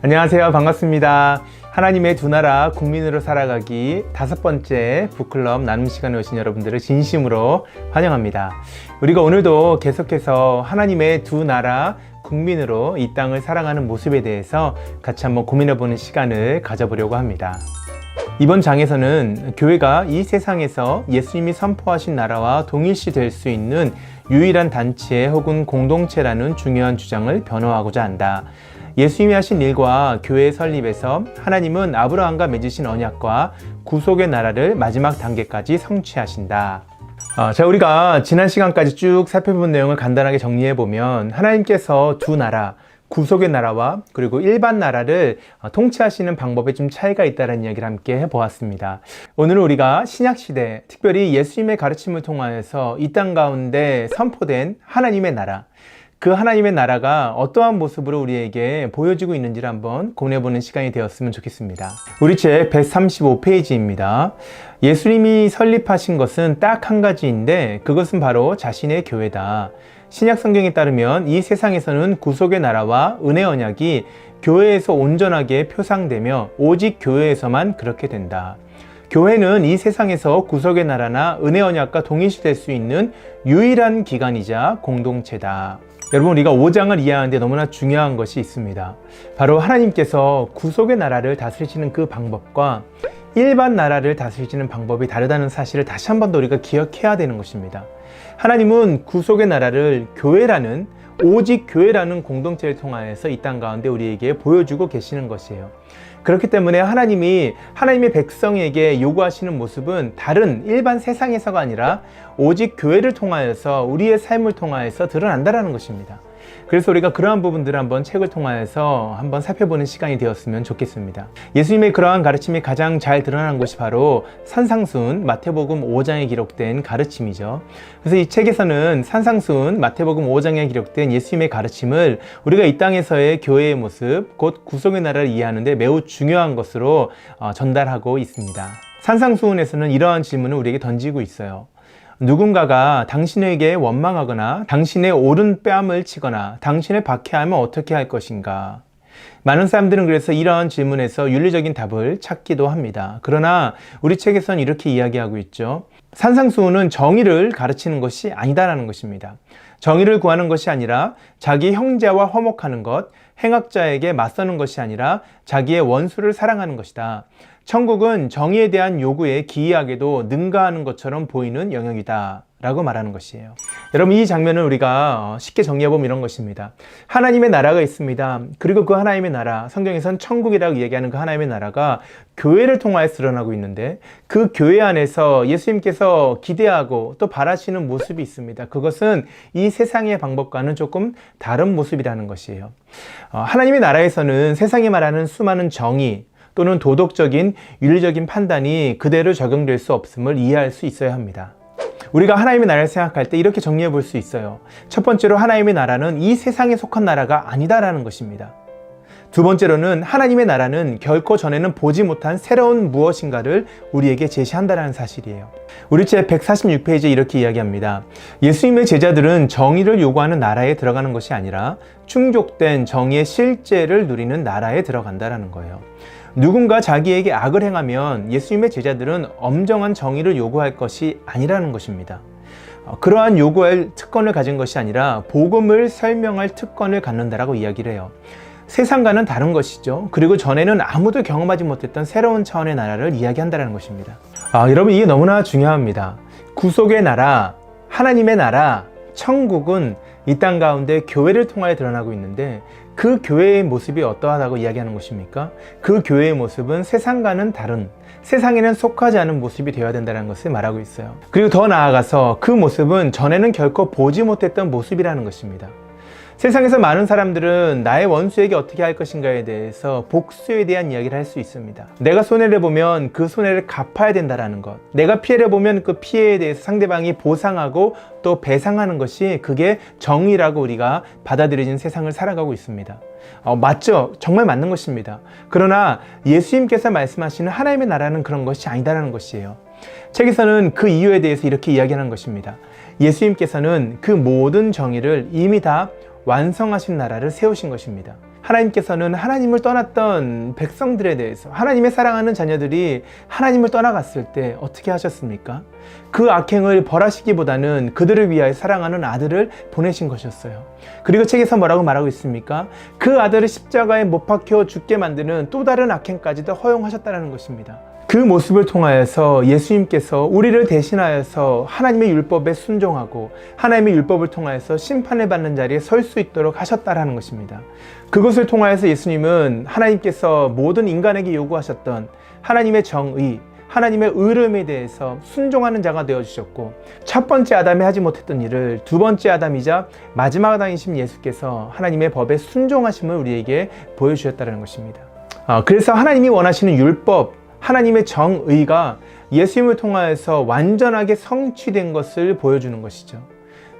안녕하세요. 반갑습니다. 하나님의 두 나라 국민으로 살아가기 5번째 북클럽 나눔 시간에 오신 여러분들을 진심으로 환영합니다. 우리가 오늘도 계속해서 하나님의 두 나라 국민으로 이 땅을 살아가는 모습에 대해서 같이 한번 고민해보는 시간을 가져보려고 합니다. 이번 장에서는 교회가 이 세상에서 예수님이 선포하신 나라와 동일시 될 수 있는 유일한 단체 혹은 공동체라는 중요한 주장을 변호하고자 한다. 예수님이 하신 일과 교회의 설립에서 하나님은 아브라함과 맺으신 언약과 구속의 나라를 마지막 단계까지 성취하신다. 자, 우리가 지난 시간까지 쭉 살펴본 내용을 간단하게 정리해보면 하나님께서 두 나라, 구속의 나라와 그리고 일반 나라를 통치하시는 방법에 좀 차이가 있다는 이야기를 함께 해보았습니다. 오늘은 우리가 신약시대, 특별히 예수님의 가르침을 통하여서 이 땅 가운데 선포된 하나님의 나라, 그 하나님의 나라가 어떠한 모습으로 우리에게 보여지고 있는지를 한번 고민해보는 시간이 되었으면 좋겠습니다. 우리 책 135페이지입니다. 예수님이 설립하신 것은 딱 한 가지인데 그것은 바로 자신의 교회다. 신약 성경에 따르면 이 세상에서는 구속의 나라와 은혜 언약이 교회에서 온전하게 표상되며 오직 교회에서만 그렇게 된다. 교회는 이 세상에서 구속의 나라나 은혜 언약과 동일시될 수 있는 유일한 기관이자 공동체다. 여러분, 우리가 5장을 이해하는데 너무나 중요한 것이 있습니다. 바로 하나님께서 구속의 나라를 다스리시는 그 방법과 일반 나라를 다스리시는 방법이 다르다는 사실을 다시 한 번 더 우리가 기억해야 되는 것입니다. 하나님은 구속의 나라를 교회라는, 오직 교회라는 공동체를 통하여서 이 땅 가운데 우리에게 보여주고 계시는 것이에요. 그렇기 때문에 하나님이 하나님의 백성에게 요구하시는 모습은 다른 일반 세상에서가 아니라 오직 교회를 통하여서, 우리의 삶을 통하여서 드러난다는 것입니다. 그래서 우리가 그러한 부분들을 한번 책을 통하여서 한번 살펴보는 시간이 되었으면 좋겠습니다. 예수님의 그러한 가르침이 가장 잘 드러난 것이 바로 산상수훈 마태복음 5장에 기록된 가르침이죠. 그래서 이 책에서는 산상수훈 마태복음 5장에 기록된 예수님의 가르침을 우리가 이 땅에서의 교회의 모습, 곧 구속의 나라를 이해하는 데 매우 중요한 것으로 전달하고 있습니다. 산상수훈에서는 이러한 질문을 우리에게 던지고 있어요. 누군가가 당신에게 원망하거나 당신의 오른 뺨을 치거나 당신을 박해하면 어떻게 할 것인가? 많은 사람들은 그래서 이러한 질문에서 윤리적인 답을 찾기도 합니다. 그러나 우리 책에서는 이렇게 이야기하고 있죠. 산상수훈은 정의를 가르치는 것이 아니다라는 것입니다. 정의를 구하는 것이 아니라 자기 형제와 화목하는 것, 행악자에게 맞서는 것이 아니라 자기의 원수를 사랑하는 것이다. 천국은 정의에 대한 요구에 기이하게도 능가하는 것처럼 보이는 영역이다 라고 말하는 것이에요. 여러분, 이 장면을 우리가 쉽게 정리해보면 이런 것입니다. 하나님의 나라가 있습니다. 그리고 그 하나님의 나라, 성경에선 천국이라고 얘기하는 그 하나님의 나라가 교회를 통하여 드러나고 있는데 그 교회 안에서 예수님께서 기대하고 또 바라시는 모습이 있습니다. 그것은 이 세상의 방법과는 조금 다른 모습이라는 것이에요. 하나님의 나라에서는 세상이 말하는 수많은 정의 또는 도덕적인 윤리적인 판단이 그대로 적용될 수 없음을 이해할 수 있어야 합니다. 우리가 하나님의 나라를 생각할 때 이렇게 정리해 볼 수 있어요. 첫 번째로 하나님의 나라는 이 세상에 속한 나라가 아니다라는 것입니다. 두 번째로는 하나님의 나라는 결코 전에는 보지 못한 새로운 무엇인가를 우리에게 제시한다는 사실이에요. 우리 책 146페이지에 이렇게 이야기합니다. 예수님의 제자들은 정의를 요구하는 나라에 들어가는 것이 아니라 충족된 정의의 실제를 누리는 나라에 들어간다는 거예요. 누군가 자기에게 악을 행하면 예수님의 제자들은 엄정한 정의를 요구할 것이 아니라는 것입니다. 그러한 요구할 특권을 가진 것이 아니라 복음을 설명할 특권을 갖는다라고 이야기를 해요. 세상과는 다른 것이죠. 그리고 전에는 아무도 경험하지 못했던 새로운 차원의 나라를 이야기한다는 것입니다. 여러분, 이게 너무나 중요합니다. 구속의 나라, 하나님의 나라, 천국은 이 땅 가운데 교회를 통하여 드러나고 있는데 그 교회의 모습이 어떠하다고 이야기하는 것입니까? 그 교회의 모습은 세상과는 다른, 세상에는 속하지 않은 모습이 되어야 된다는 것을 말하고 있어요. 그리고 더 나아가서 그 모습은 전에는 결코 보지 못했던 모습이라는 것입니다. 세상에서 많은 사람들은 나의 원수에게 어떻게 할 것인가에 대해서 복수에 대한 이야기를 할 수 있습니다. 내가 손해를 보면 그 손해를 갚아야 된다는 것, 내가 피해를 보면 그 피해에 대해서 상대방이 보상하고 또 배상하는 것이 그게 정의라고 우리가 받아들여진 세상을 살아가고 있습니다. 맞죠? 정말 맞는 것입니다. 그러나 예수님께서 말씀하시는 하나님의 나라는 그런 것이 아니다라는 것이에요. 책에서는 그 이유에 대해서 이렇게 이야기하는 것입니다. 예수님께서는 그 모든 정의를 이미 다 완성하신 나라를 세우신 것입니다. 하나님께서는 하나님을 떠났던 백성들에 대해서, 하나님의 사랑하는 자녀들이 하나님을 떠나갔을 때 어떻게 하셨습니까? 그 악행을 벌하시기보다는 그들을 위하여 사랑하는 아들을 보내신 것이었어요. 그리고 책에서 뭐라고 말하고 있습니까? 그 아들을 십자가에 못 박혀 죽게 만드는 또 다른 악행까지도 허용하셨다는 것입니다. 그 모습을 통하여서 예수님께서 우리를 대신하여서 하나님의 율법에 순종하고 하나님의 율법을 통하여서 심판을 받는 자리에 설 수 있도록 하셨다라는 것입니다. 그것을 통하여서 예수님은 하나님께서 모든 인간에게 요구하셨던 하나님의 정의, 하나님의 의름에 대해서 순종하는 자가 되어주셨고, 첫 번째 아담이 하지 못했던 일을 두 번째 아담이자 마지막 아담이신 예수께서 하나님의 법에 순종하심을 우리에게 보여주셨다는 것입니다. 그래서 하나님이 원하시는 율법, 하나님의 정의가 예수님을 통하여서 완전하게 성취된 것을 보여주는 것이죠.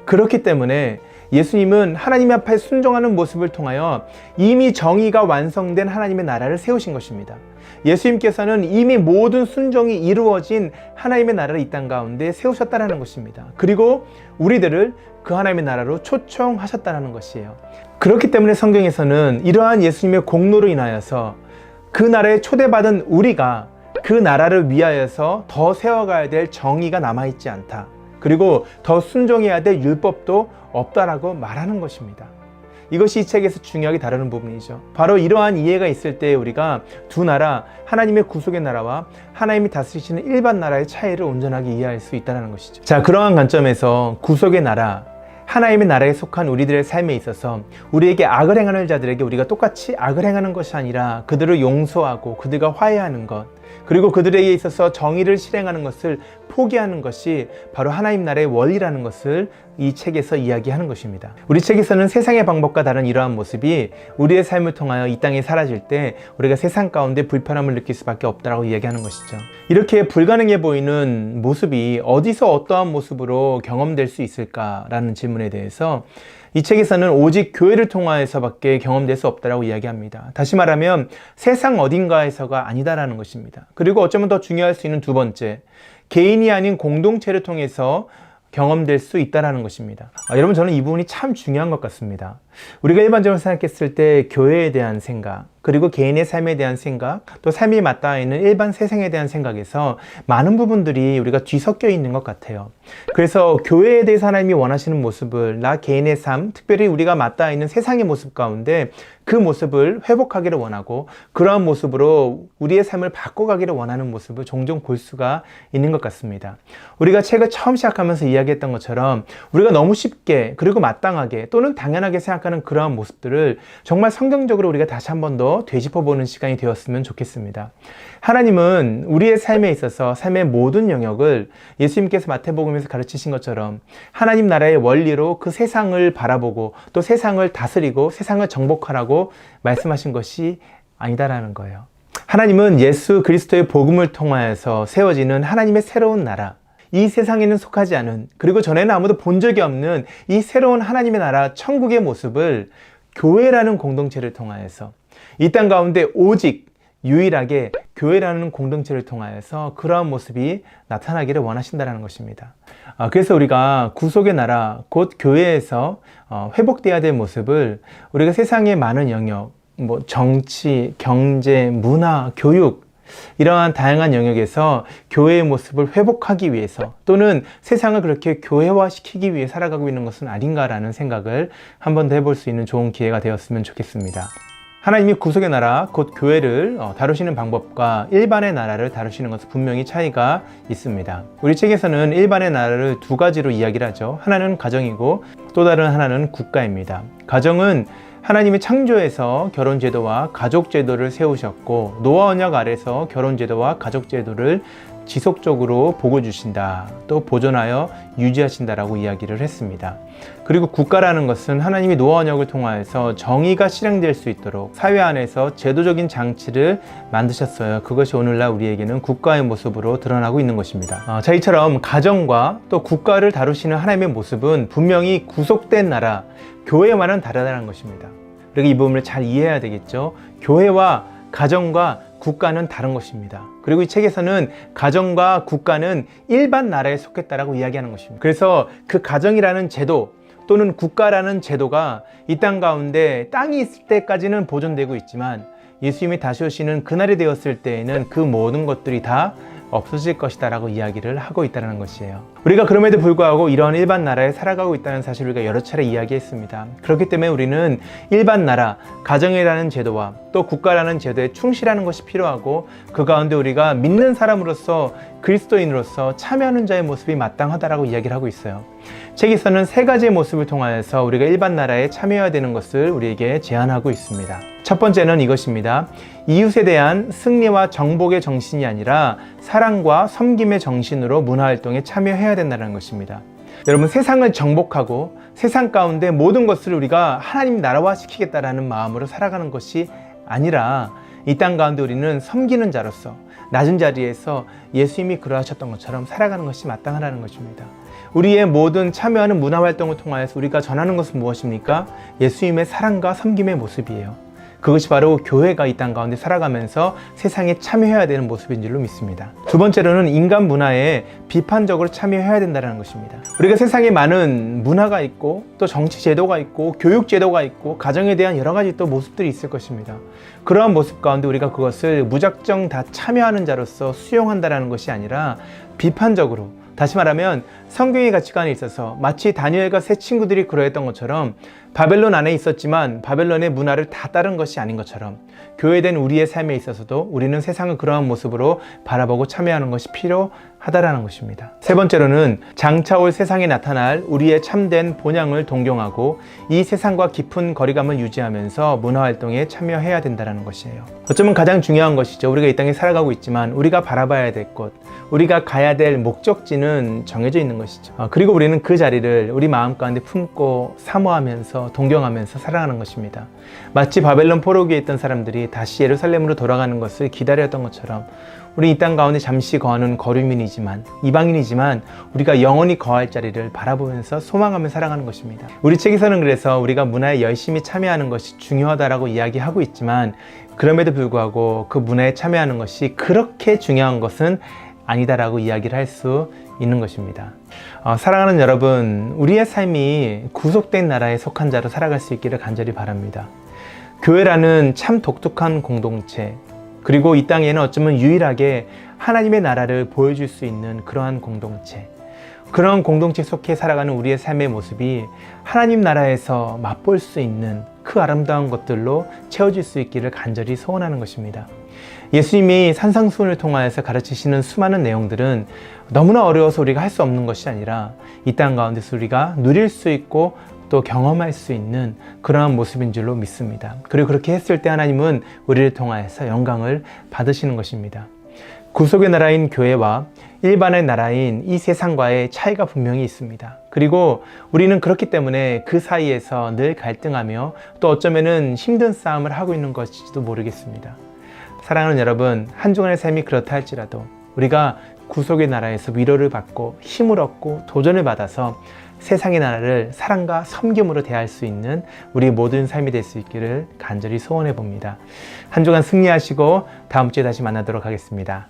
그렇기 때문에 예수님은 하나님 앞에 순종하는 모습을 통하여 이미 정의가 완성된 하나님의 나라를 세우신 것입니다. 예수님께서는 이미 모든 순종이 이루어진 하나님의 나라를 이 땅 가운데 세우셨다는 것입니다. 그리고 우리들을 그 하나님의 나라로 초청하셨다는 것이에요. 그렇기 때문에 성경에서는 이러한 예수님의 공로로 인하여서 그 나라에 초대받은 우리가 그 나라를 위하여서 더 세워가야 될 정의가 남아있지 않다. 그리고 더 순종해야 될 율법도 없다라고 말하는 것입니다. 이것이 이 책에서 중요하게 다루는 부분이죠. 바로 이러한 이해가 있을 때 우리가 두 나라, 하나님의 구속의 나라와 하나님이 다스리시는 일반 나라의 차이를 온전하게 이해할 수 있다는 것이죠. 자, 그러한 관점에서 구속의 나라, 하나님의 나라에 속한 우리들의 삶에 있어서 우리에게 악을 행하는 자들에게 우리가 똑같이 악을 행하는 것이 아니라 그들을 용서하고 그들과 화해하는 것, 그리고 그들에게 있어서 정의를 실행하는 것을 포기하는 것이 바로 하나님 나라의 원리라는 것을 이 책에서 이야기하는 것입니다. 우리 책에서는 세상의 방법과 다른 이러한 모습이 우리의 삶을 통하여 이 땅에 사라질 때 우리가 세상 가운데 불편함을 느낄 수밖에 없다라고 이야기하는 것이죠. 이렇게 불가능해 보이는 모습이 어디서 어떠한 모습으로 경험될 수 있을까라는 질문에 대해서 이 책에서는 오직 교회를 통하여서밖에 경험될 수 없다라고 이야기합니다. 다시 말하면 세상 어딘가에서가 아니다라는 것입니다. 그리고 어쩌면 더 중요할 수 있는 두 번째, 개인이 아닌 공동체를 통해서 경험될 수 있다는 것입니다. 여러분, 저는 이 부분이 참 중요한 것 같습니다. 우리가 일반적으로 생각했을 때 교회에 대한 생각, 그리고 개인의 삶에 대한 생각, 또 삶이 맞닿아 있는 일반 세상에 대한 생각에서 많은 부분들이 우리가 뒤섞여 있는 것 같아요. 그래서 교회에 대해서 하나님이 원하시는 모습을 나 개인의 삶, 특별히 우리가 맞닿아 있는 세상의 모습 가운데 그 모습을 회복하기를 원하고 그러한 모습으로 우리의 삶을 바꿔가기를 원하는 모습을 종종 볼 수가 있는 것 같습니다. 우리가 책을 처음 시작하면서 이야기했던 것처럼 우리가 너무 쉽게 그리고 마땅하게 또는 당연하게 생각하는 그러한 모습들을 정말 성경적으로 우리가 다시 한 번 더 되짚어보는 시간이 되었으면 좋겠습니다. 하나님은 우리의 삶에 있어서 삶의 모든 영역을 예수님께서 마태복음에서 가르치신 것처럼 하나님 나라의 원리로 그 세상을 바라보고 또 세상을 다스리고 세상을 정복하라고 말씀하신 것이 아니다라는 거예요. 하나님은 예수 그리스도의 복음을 통하여서 세워지는 하나님의 새로운 나라, 이 세상에는 속하지 않은, 그리고 전에는 아무도 본 적이 없는 이 새로운 하나님의 나라 천국의 모습을 교회라는 공동체를 통하여서 이 땅 가운데 오직 유일하게 교회라는 공동체를 통하여서 그러한 모습이 나타나기를 원하신다는 것입니다. 그래서 우리가 구속의 나라, 곧 교회에서 회복돼야 될 모습을 우리가 세상의 많은 영역, 정치, 경제, 문화, 교육, 이러한 다양한 영역에서 교회의 모습을 회복하기 위해서 또는 세상을 그렇게 교회화시키기 위해 살아가고 있는 것은 아닌가라는 생각을 한 번 더 해볼 수 있는 좋은 기회가 되었으면 좋겠습니다. 하나님이 구속의 나라, 곧 교회를 다루시는 방법과 일반의 나라를 다루시는 것은 분명히 차이가 있습니다. 우리 책에서는 일반의 나라를 두 가지로 이야기를 하죠. 하나는 가정이고 또 다른 하나는 국가입니다. 가정은 하나님의 창조에서 결혼제도와 가족제도를 세우셨고 노아 언약 아래서 결혼제도와 가족제도를 지속적으로 복어주신다, 또 보존하여 유지하신다라고 이야기를 했습니다. 그리고 국가라는 것은 하나님이 노아 언약을 통하여서 정의가 실행될 수 있도록 사회 안에서 제도적인 장치를 만드셨어요. 그것이 오늘날 우리에게는 국가의 모습으로 드러나고 있는 것입니다. 자, 이처럼 가정과 또 국가를 다루시는 하나님의 모습은 분명히 구속된 나라, 교회와는 다르다는 것입니다. 그리고 이 부분을 잘 이해해야 되겠죠. 교회와 가정과 국가는 다른 것입니다. 그리고 이 책에서는 가정과 국가는 일반 나라에 속했다라고 이야기하는 것입니다. 그래서 그 가정이라는 제도 또는 국가라는 제도가 이 땅 가운데 땅이 있을 때까지는 보존되고 있지만 예수님이 다시 오시는 그날이 되었을 때에는 그 모든 것들이 다 없어질 것이다 라고 이야기를 하고 있다는 것이에요. 우리가 그럼에도 불구하고 이런 일반 나라에 살아가고 있다는 사실을 우리가 여러 차례 이야기했습니다. 그렇기 때문에 우리는 일반 나라, 가정이라는 제도와 또 국가라는 제도에 충실하는 것이 필요하고 그 가운데 우리가 믿는 사람으로서 그리스도인으로서 참여하는 자의 모습이 마땅하다라고 이야기를 하고 있어요. 책에서는 세 가지의 모습을 통하여서 우리가 일반 나라에 참여해야 되는 것을 우리에게 제안하고 있습니다. 첫 번째는 이것입니다. 이웃에 대한 승리와 정복의 정신이 아니라 사랑과 섬김의 정신으로 문화활동에 참여해야 된다는 것입니다. 여러분, 세상을 정복하고 세상 가운데 모든 것을 우리가 하나님 나라화 시키겠다라는 마음으로 살아가는 것이 아니라 이 땅 가운데 우리는 섬기는 자로서 낮은 자리에서 예수님이 그러하셨던 것처럼 살아가는 것이 마땅하다는 것입니다. 우리의 모든 참여하는 문화활동을 통하여서 우리가 전하는 것은 무엇입니까? 예수님의 사랑과 섬김의 모습이에요. 그것이 바로 교회가 이 땅 가운데 살아가면서 세상에 참여해야 되는 모습인 줄로 믿습니다. 두 번째로는 인간 문화에 비판적으로 참여해야 된다는 것입니다. 우리가 세상에 많은 문화가 있고 또 정치 제도가 있고 교육 제도가 있고 가정에 대한 여러 가지 또 모습들이 있을 것입니다. 그러한 모습 가운데 우리가 그것을 무작정 다 참여하는 자로서 수용한다는 것이 아니라 비판적으로, 다시 말하면 성경의 가치관에 있어서 마치 다니엘과 세 친구들이 그러했던 것처럼 바벨론 안에 있었지만 바벨론의 문화를 다 따른 것이 아닌 것처럼 교회된 우리의 삶에 있어서도 우리는 세상을 그러한 모습으로 바라보고 참여하는 것이 필요하다라는 것입니다. 세 번째로는 장차 올 세상에 나타날 우리의 참된 본향을 동경하고 이 세상과 깊은 거리감을 유지하면서 문화활동에 참여해야 된다는 것이에요. 어쩌면 가장 중요한 것이죠. 우리가 이 땅에 살아가고 있지만 우리가 바라봐야 될 곳, 우리가 가야 될 목적지는 정해져 있는 것이죠. 그리고 우리는 그 자리를 우리 마음 가운데 품고 사모하면서 동경하면서 살아가는 것입니다. 마치 바벨론 포로기에 있던 사람들이 다시 예루살렘으로 돌아가는 것을 기다렸던 것처럼 우리 이 땅 가운데 잠시 거하는 거류민이지만, 이방인이지만 우리가 영원히 거할 자리를 바라보면서 소망하며 살아가는 것입니다. 우리 책에서는 그래서 우리가 문화에 열심히 참여하는 것이 중요하다라고 이야기하고 있지만 그럼에도 불구하고 그 문화에 참여하는 것이 그렇게 중요한 것은 아니다라고 이야기를 할 수 있는 것입니다. 사랑하는 여러분, 우리의 삶이 구속된 나라에 속한 자로 살아갈 수 있기를 간절히 바랍니다. 교회라는 참 독특한 공동체, 그리고 이 땅에는 어쩌면 유일하게 하나님의 나라를 보여줄 수 있는 그러한 공동체, 그런 공동체 속에 살아가는 우리의 삶의 모습이 하나님 나라에서 맛볼 수 있는 그 아름다운 것들로 채워질 수 있기를 간절히 소원하는 것입니다. 예수님이 산상수훈을 통하여서 가르치시는 수많은 내용들은 너무나 어려워서 우리가 할 수 없는 것이 아니라 이 땅 가운데서 우리가 누릴 수 있고 또 경험할 수 있는 그러한 모습인 줄로 믿습니다. 그리고 그렇게 했을 때 하나님은 우리를 통하여서 영광을 받으시는 것입니다. 구속의 나라인 교회와 일반의 나라인 이 세상과의 차이가 분명히 있습니다. 그리고 우리는 그렇기 때문에 그 사이에서 늘 갈등하며 또 어쩌면은 힘든 싸움을 하고 있는 것일지도 모르겠습니다. 사랑하는 여러분, 한 주간의 삶이 그렇다 할지라도 우리가 구속의 나라에서 위로를 받고 힘을 얻고 도전을 받아서 세상의 나라를 사랑과 섬김으로 대할 수 있는 우리 모든 삶이 될 수 있기를 간절히 소원해 봅니다. 한 주간 승리하시고 다음 주에 다시 만나도록 하겠습니다.